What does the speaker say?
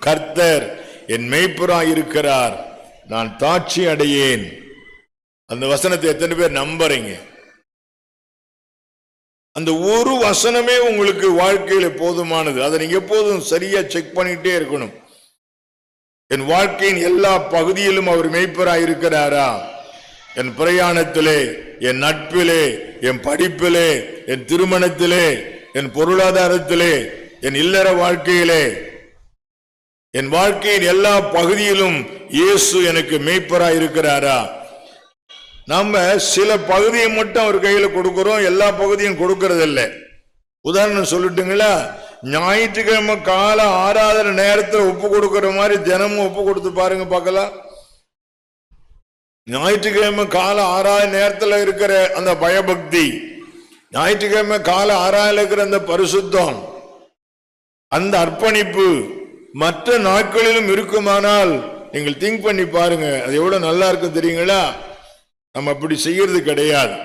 கர்த்தர் என் மேய்ப்பராய் இருக்கிறார், நான் தாட்சி அடையேன். அந்த வசனத்தை எத்தனை பேர் நம்புறீங்க? அந்த ஒரு வசனமே உங்களுக்கு வாழ்க்கையில போதுமானது. அதை நீங்க எப்போதும் சரியா செக் பண்ணிட்டே இருக்கணும். என் வாழ்க்கையின் எல்லா பகுதியிலும் அவர் மேய்ப்பராய் இருக்கிறாரா? என் பிரயாணத்திலே, என் நட்பிலே, என் படிப்பிலே, என் திருமணத்திலே, என் பொருளாதாரத்திலே, என் இல்லற வாழ்க்கையிலே, என் வாழ்க்கையின் எல்லா பகுதியிலும் இயேசு எனக்கு மேய்ப்பராய் இருக்கிறாரா? நம்ம சில பகுதியை மட்டும் அவர் கையில கொடுக்கிறோம், எல்லா பகுதியும் கொடுக்கறது இல்லை. உதாரணம் சொல்லட்டுங்களா? ஞாயிற்றுக்கிழமை கால ஆராதனை நேரத்தில் ஒப்பு கொடுக்கிற மாதிரி தினமும் ஒப்பு கொடுத்து பாருங்க பார்க்கலாம். ஞாயிற்றுக்கிழமை கால ஆராதனை நேரத்தில் இருக்கிற அந்த பயபக்தி, ஞாயிற்றுக்கிழமை கால ஆராதனை இருக்கிற அந்த பரிசுத்தம், அந்த அர்ப்பணிப்பு மற்ற நாட்களிலும் இருக்குமானால் நீங்கள் திங்க் பண்ணி பாருங்க, அது எவ்வளவு நல்லா இருக்கும் தெரியுங்களா? நம்ம அப்படி செய்யறது கிடையாது.